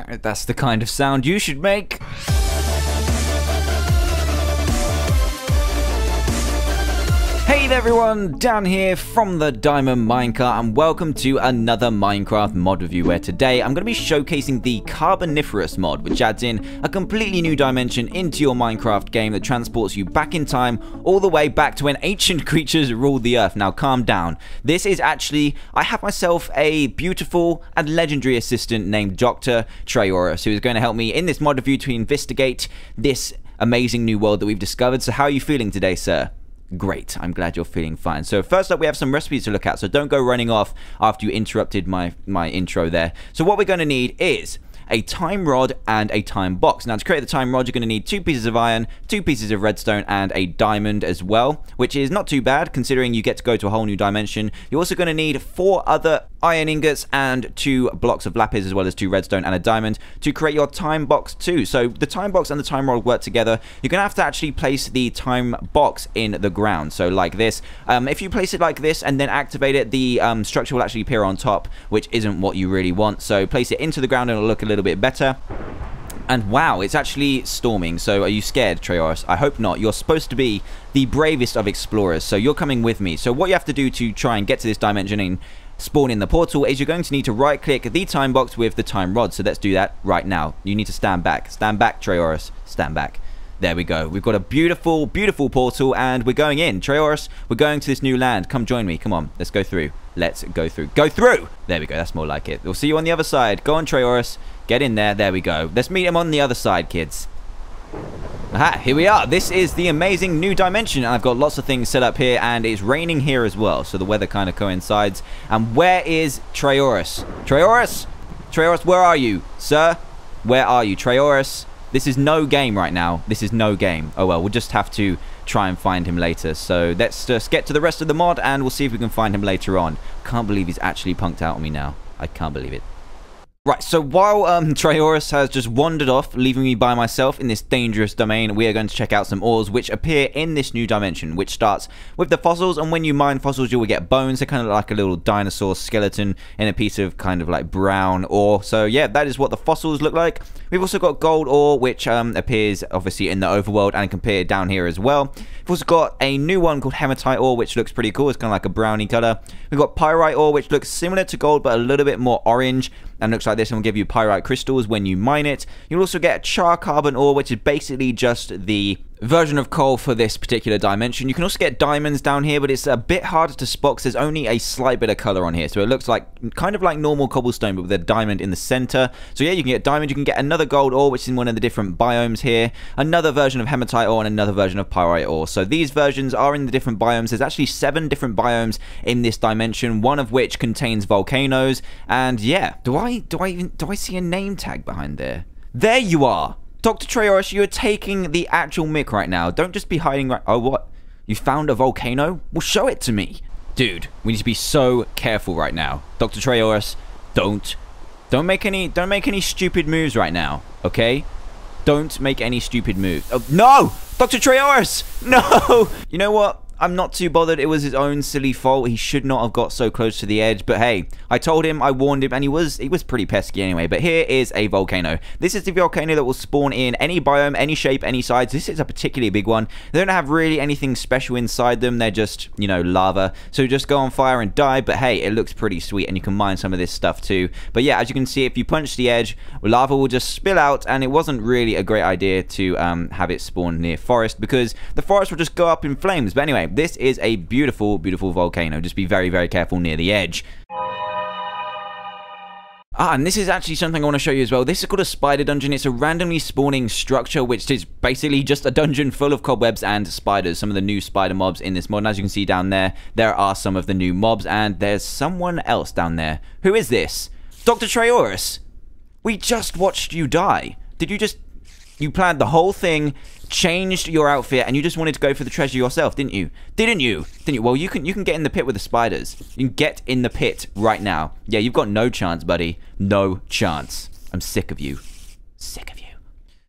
That's the kind of sound you should make. Hey there everyone, Dan here from the Diamond Minecart, and welcome to another Minecraft mod review, where today I'm going to be showcasing the Carboniferous mod, which adds in a completely new dimension into your Minecraft game that transports you back in time, all the way back to when ancient creatures ruled the earth. Now calm down. This is actually, I have myself a beautiful and legendary assistant named Dr. Trayaurus, who is going to help me in this mod review to investigate this amazing new world that we've discovered. So how are you feeling today, sir? Great, I'm glad you're feeling fine. So first up, we have some recipes to look at, so don't go running off after you interrupted my intro there. So what we're going to need is a time rod and a time box. Now to create the time rod, you're going to need 2 pieces of iron, 2 pieces of redstone, and a diamond as well, which is not too bad considering you get to go to a whole new dimension. You're also going to need 4 other iron ingots and 2 blocks of lapis, as well as 2 redstone and a diamond to create your time box too. So the time box and the time rod work together. You're going to have to actually place the time box in the ground, so like this. If you place it like this and then activate it, the structure will actually appear on top, which isn't what you really want. So place it into the ground and it'll look a little bit better. And wow, it's actually storming. So are you scared, Trayaurus? I hope not. You're supposed to be the bravest of explorers, so you're coming with me. So what you have to do to try and get to this dimension and spawn in the portal is you're going to need to right click the time box with the time rod. So let's do that right now. You need to stand back. Stand back, Trayaurus. Stand back. There we go. We've got a beautiful, beautiful portal, and we're going in. Trayaurus, we're going to this new land. Come join me. Come on. Let's go through. Let's go through. Go through! There we go. That's more like it. We'll see you on the other side. Go on, Trayaurus. Get in there. There we go. Let's meet him on the other side, kids. Aha, here we are. This is the amazing new dimension, and I've got lots of things set up here, and it's raining here as well, so the weather kind of coincides. And where is Trayaurus? Trayaurus? Trayaurus, where are you? Sir? Where are you? Trayaurus? This is no game right now. This is no game. Oh well, we'll just have to try and find him later. So let's just get to the rest of the mod, and we'll see if we can find him later on. Can't believe he's actually punked out on me now. I can't believe it. Right, so while Trayaurus has just wandered off, leaving me by myself in this dangerous domain, we are going to check out some ores which appear in this new dimension, which starts with the fossils. And when you mine fossils, you will get bones. They're kind of like a little dinosaur skeleton in a piece of kind of like brown ore. So yeah, that is what the fossils look like. We've also got gold ore, which appears obviously in the overworld and can appear down here as well. We've also got a new one called hematite ore, which looks pretty cool. It's kind of like a brownie color. We've got pyrite ore, which looks similar to gold, but a little bit more orange, and looks like this, and will give you pyrite crystals when you mine it. You'll also get char carbon ore, which is basically just the version of coal for this particular dimension. You can also get diamonds down here, but it's a bit harder to spot because there's only a slight bit of color on here. So it looks like kind of like normal cobblestone, but with a diamond in the center. So yeah, you can get diamond. You can get another gold ore, which is in one of the different biomes here. Another version of hematite ore and another version of pyrite ore. So these versions are in the different biomes. There's actually 7 different biomes in this dimension, one of which contains volcanoes. And yeah, do I see a name tag behind there? There you are! Dr. Trayaurus, you're taking the actual mic right now. Don't just be hiding right... Oh, what? You found a volcano? Well, show it to me. Dude, we need to be so careful right now. Dr. Trayaurus, don't make any stupid moves right now, okay? Don't make any stupid moves. Oh, no! Dr. Trayaurus! No! You know what? I'm not too bothered. It was his own silly fault. He should not have got so close to the edge. But hey, I told him, I warned him, and he was pretty pesky anyway. But here is a volcano. This is the volcano that will spawn in any biome, any shape, any size. This is a particularly big one. They don't have really anything special inside them. They're just, you know, lava. So just go on fire and die. But hey, it looks pretty sweet, and you can mine some of this stuff too. But yeah, as you can see, if you punch the edge, lava will just spill out, and it wasn't really a great idea to have it spawn near forest, because the forest will just go up in flames. But anyway, this is a beautiful, beautiful volcano. Just be very, very careful near the edge. And this is actually something I want to show you as well. This is called a spider dungeon. It's a randomly spawning structure, which is basically just a dungeon full of cobwebs and spiders. Some of the new spider mobs in this mod. And as you can see down there, there are some of the new mobs, and there's someone else down there. Who is this? Dr. Trayaurus. We just watched you die. Did you just... You planned the whole thing, changed your outfit, and you just wanted to go for the treasure yourself, didn't you? Didn't you? Well, you can get in the pit with the spiders. You can get in the pit right now. Yeah, you've got no chance, buddy. No chance. I'm sick of you. Sick of you.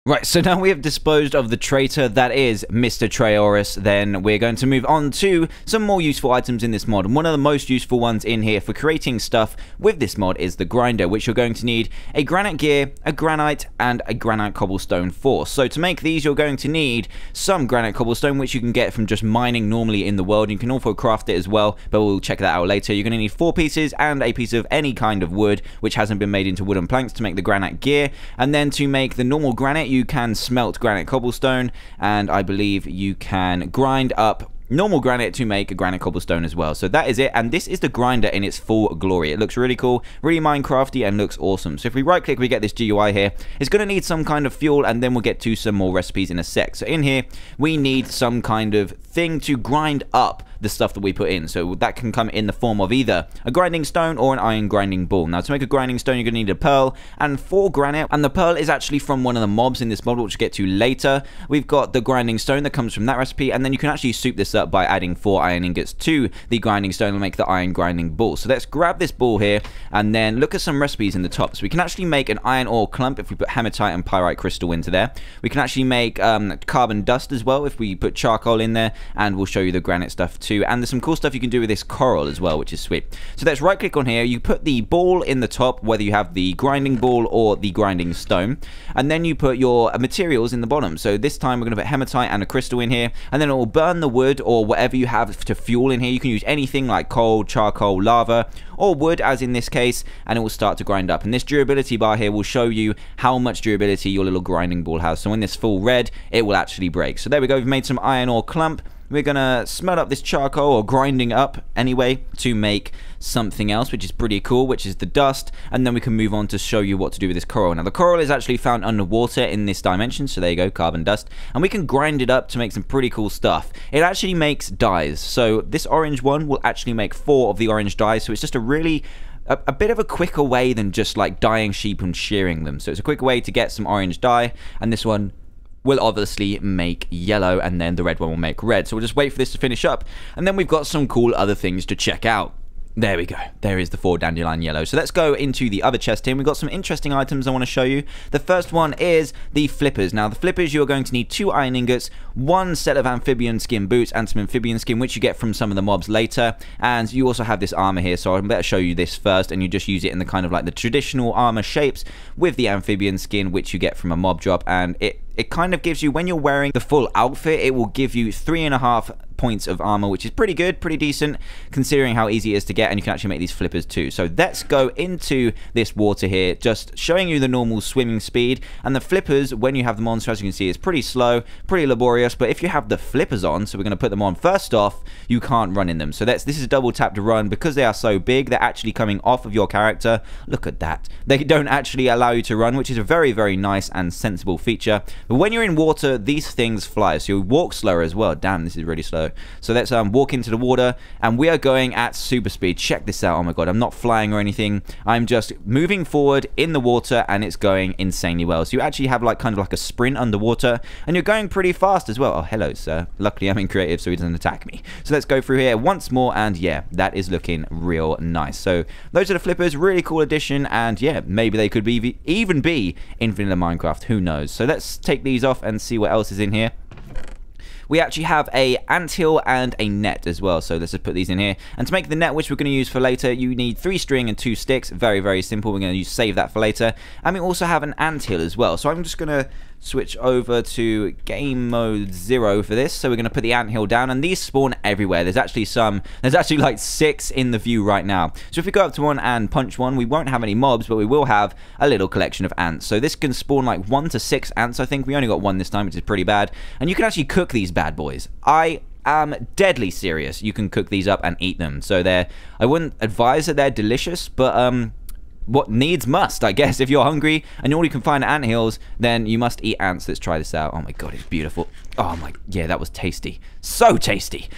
Right, so now we have disposed of the traitor that is Mr. Trayaurus, then we're going to move on to some more useful items in this mod. And one of the most useful ones in here for creating stuff with this mod is the grinder, which you're going to need a granite gear, a granite, and a granite cobblestone for. So to make these, you're going to need some granite cobblestone, which you can get from just mining normally in the world. You can also craft it as well, but we'll check that out later. You're going to need 4 pieces and a piece of any kind of wood, which hasn't been made into wooden planks to make the granite gear. And then to make the normal granite, you can smelt granite cobblestone, and I believe you can grind up normal granite to make a granite cobblestone as well. So that is it, and this is the grinder in its full glory. It looks really cool, really Minecrafty, and looks awesome. So if we right click, we get this GUI here. It's going to need some kind of fuel, and then we'll get to some more recipes in a sec. So in here, we need some kind of thing to grind up the stuff that we put in. So that can come in the form of either a grinding stone or an iron grinding ball. Now to make a grinding stone, you're going to need a pearl and 4 granite, and the pearl is actually from one of the mobs in this mod, which we'll get to later. We've got the grinding stone that comes from that recipe, and then you can actually soup this up by adding 4 iron ingots to the grinding stone and make the iron grinding ball. So let's grab this ball here and then look at some recipes in the top. So we can actually make an iron ore clump if we put hematite and pyrite crystal into there. We can actually make carbon dust as well if we put charcoal in there, and we'll show you the granite stuff too. And there's some cool stuff you can do with this coral as well, which is sweet. So let's right click on here. You put the ball in the top, whether you have the grinding ball or the grinding stone, and then you put your materials in the bottom. So this time we're going to put hematite and a crystal in here, and then it will burn the wood or whatever you have to fuel in here. You can use anything like coal, charcoal, lava, or wood, as in this case, and it will start to grind up. And this durability bar here will show you how much durability your little grinding ball has. So when this full red, it will actually break. So there we go. We've made some iron ore clump. We're going to smelt up this charcoal, or grinding up anyway, to make something else, which is pretty cool, which is the dust. And then we can move on to show you what to do with this coral. Now the coral is actually found underwater in this dimension, so there you go, carbon dust. And we can grind it up to make some pretty cool stuff. It actually makes dyes. So this orange one will actually make 4 of the orange dyes, so it's just a really a bit of a quicker way than just like dyeing sheep and shearing them. So it's a quick way to get some orange dye, and this one will obviously make yellow, and then the red one will make red. So we'll just wait for this to finish up, and then we've got some cool other things to check out. There we go. There is the 4 dandelion yellow. So let's go into the other chest here. We've got some interesting items I want to show you. The first one is the flippers. Now the flippers, you're going to need 2 iron ingots, 1 set of amphibian skin boots, and some amphibian skin, which you get from some of the mobs later. And you also have this armor here, so I better show you this first, and you just use it in the kind of like the traditional armor shapes with the amphibian skin, which you get from a mob drop. And it kind of gives you, when you're wearing the full outfit, it will give you 3.5 points of armor, which is pretty good, pretty decent, considering how easy it is to get. And you can actually make these flippers too. So let's go into this water here, just showing you the normal swimming speed. And the flippers, when you have them on, so as you can see, it's pretty slow, pretty laborious. But if you have the flippers on, so we're going to put them on first off, you can't run in them. So this is a double tap to run. Because they are so big, they're actually coming off of your character. Look at that. They don't actually allow you to run, which is a very, very nice and sensible feature. But when you're in water, these things fly, so you walk slower as well. Damn, this is really slow. So let's walk into the water, and we are going at super speed. Check this out. Oh my god, I'm not flying or anything. I'm just moving forward in the water, and it's going insanely well. So you actually have like kind of like a sprint underwater, and you're going pretty fast as well. Oh, hello, sir. Luckily, I'm in creative, so he doesn't attack me. So let's go through here once more, and yeah, that is looking real nice. So those are the flippers. Really cool addition, and yeah, maybe they could even be in vanilla Minecraft. Who knows? So let's take these off and see what else is in here. We actually have a anthill and a net as well, so let's just put these in here. And to make the net, which we're going to use for later, you need 3 string and 2 sticks. Very, very simple. We're going to save that for later. And we also have an anthill as well, so I'm just going to switch over to game mode 0 for this. So we're going to put the anthill down, and these spawn everywhere. There's actually like 6 in the view right now. So if we go up to one and punch one, we won't have any mobs, but we will have a little collection of ants. So this can spawn like 1 to 6 ants, I think. We only got 1 this time, which is pretty bad. And you can actually cook these bad boys. I am deadly serious. You can cook these up and eat them. So I wouldn't advise that they're delicious, but what needs must, I guess. If you're hungry and all you can find are anthills, then you must eat ants. Let's try this out. Oh my god, it's beautiful. Oh my, yeah, that was tasty. So tasty.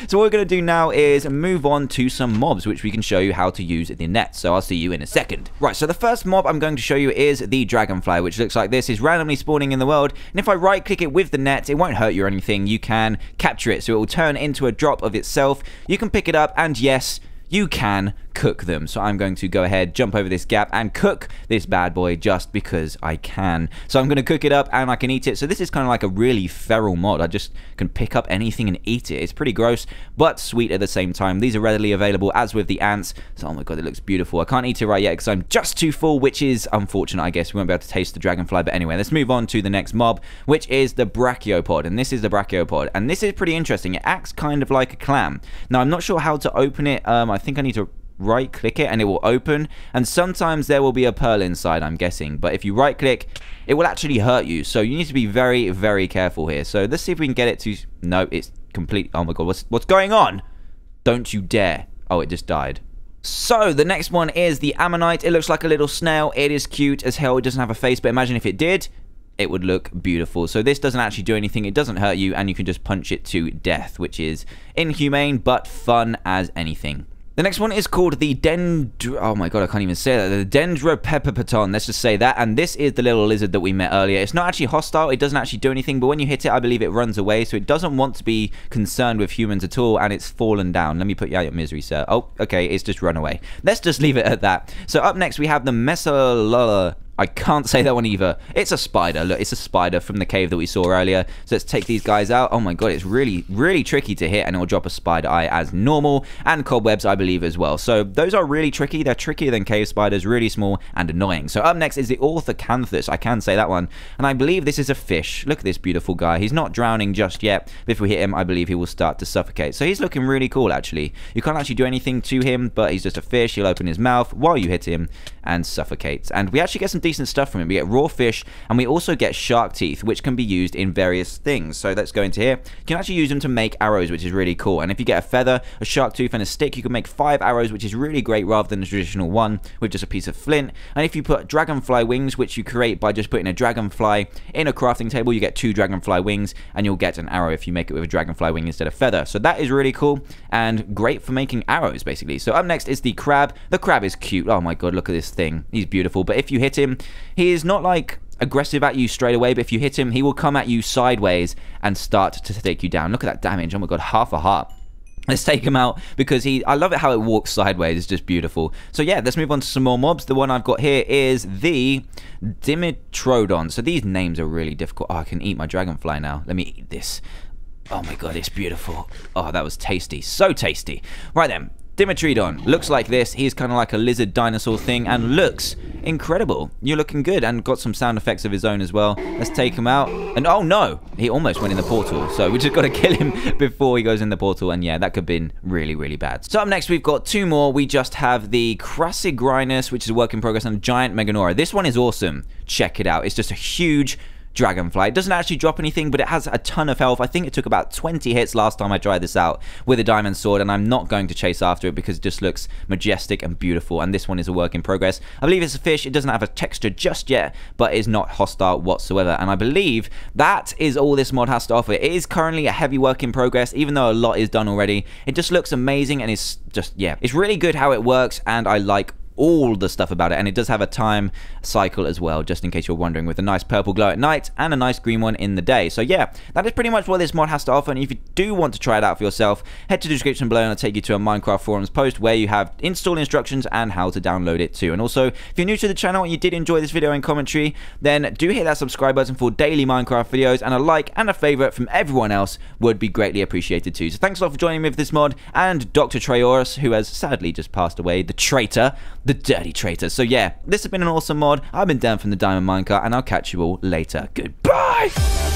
So what we're going to do now is move on to some mobs, which we can show you how to use the net. So I'll see you in a second. Right, so the first mob I'm going to show you is the dragonfly, which looks like this. Is randomly spawning in the world, and if I right click it with the net, it won't hurt you or anything. You can capture it, so it will turn into a drop of itself. You can pick it up, and yes, you can cook them. So I'm going to go ahead, jump over this gap, and cook this bad boy just because I can. So I'm going to cook it up, and I can eat it. So this is kind of like a really feral mod. I just can pick up anything and eat it. It's pretty gross, but sweet at the same time. These are readily available, as with the ants. So, oh my god, it looks beautiful. I can't eat it right yet because I'm just too full, which is unfortunate, I guess. We won't be able to taste the dragonfly, but anyway, let's move on to the next mob, which is the brachiopod. And this is the brachiopod, and this is pretty interesting. It acts kind of like a clam. Now, I'm not sure how to open it. I think I need to right click it and it will open, and sometimes there will be a pearl inside, I'm guessing, but if you right click it will actually hurt you, so you need to be very, very careful here. So let's see if we can get it to... No, it's complete... Oh my god, what's going on? Don't you dare. Oh, it just died. So the next one is the ammonite. It looks like a little snail. It is cute as hell. It doesn't have a face, but imagine if it did, it would look beautiful. So this doesn't actually do anything. It doesn't hurt you, and you can just punch it to death, which is inhumane but fun as anything. The next one is called the oh my god, I can't even say that. The Dendropeppaton, let's just say that. And this is the little lizard that we met earlier. It's not actually hostile, it doesn't actually do anything, but when you hit it, I believe it runs away, so it doesn't want to be concerned with humans at all, and it's fallen down. Let me put you out your misery, sir. Oh, okay, it's just run away. Let's just leave it at that. So up next, we have the Mesolola. I can't say that one either. It's a spider. Look, it's a spider from the cave that we saw earlier. So let's take these guys out. Oh my god, it's really, really tricky to hit, and it'll drop a spider eye as normal, and cobwebs, I believe, as well. So those are really tricky. They're trickier than cave spiders, really small and annoying. So up next is the Orthocanthus. I can say that one. And I believe this is a fish. Look at this beautiful guy. He's not drowning just yet, but if we hit him, I believe he will start to suffocate. So he's looking really cool, actually. You can't actually do anything to him, but he's just a fish. He'll open his mouth while you hit him and suffocate. And we actually get some decent stuff from him. We get raw fish, and we also get shark teeth, which can be used in various things. So let's go into here. You can actually use them to make arrows, which is really cool. And if you get a feather, a shark tooth, and a stick, you can make 5 arrows, which is really great, rather than a traditional one with just a piece of flint. And if you put dragonfly wings, which you create by just putting a dragonfly in a crafting table, you get 2 dragonfly wings, and you'll get an arrow if you make it with a dragonfly wing instead of feather. So that is really cool and great for making arrows, basically. So up next is the crab. The crab is cute. Oh my god, look at this thing. He's beautiful. But if you hit him, he is not like aggressive at you straight away, but if you hit him, he will come at you sideways and start to take you down. Look at that damage. Oh my god, half a heart. Let's take him out because I love it how it walks sideways. It's just beautiful. So yeah, let's move on to some more mobs. The one I've got here is the Dimetrodon. So these names are really difficult. Oh, I can eat my dragonfly now. Let me eat this. Oh my god, it's beautiful. Oh, that was tasty. So tasty. Right then. Dimetrodon looks like this. He's kind of like a lizard dinosaur thing and looks incredible. You're looking good, and got some sound effects of his own as well. Let's take him out. And oh no, he almost went in the portal. So we just got to kill him before he goes in the portal. And yeah, that could have been really, really bad. So up next, we've got 2 more. We just have the Crasigrinus, which is a work in progress, and Giant Meganora. This one is awesome. Check it out. It's just a huge dragonfly. It doesn't actually drop anything, but it has a ton of health. I think it took about 20 hits last time I tried this out with a diamond sword, and I'm not going to chase after it because it just looks majestic and beautiful. And this one is a work in progress. I believe it's a fish. It doesn't have a texture just yet, but is not hostile whatsoever. And I believe that is all this mod has to offer. It is currently a heavy work in progress, even though a lot is done already. It just looks amazing, and it's just, yeah, it's really good how it works, and I like all the stuff about it. And it does have a time cycle as well, just in case you're wondering, with a nice purple glow at night and a nice green one in the day. So yeah, that is pretty much what this mod has to offer. And if you do want to try it out for yourself, head to the description below and I'll take you to a Minecraft forums post where you have install instructions and how to download it too. And also, if you're new to the channel and you did enjoy this video and commentary, then do hit that subscribe button for daily Minecraft videos, and a like and a favorite from everyone else would be greatly appreciated too. So thanks a lot for joining me with this mod, and Dr. Trayaurus, who has sadly just passed away, the traitor, the dirty traitor. So yeah, this has been an awesome mod. I've been Dan from the Diamond Minecart, and I'll catch you all later. Goodbye!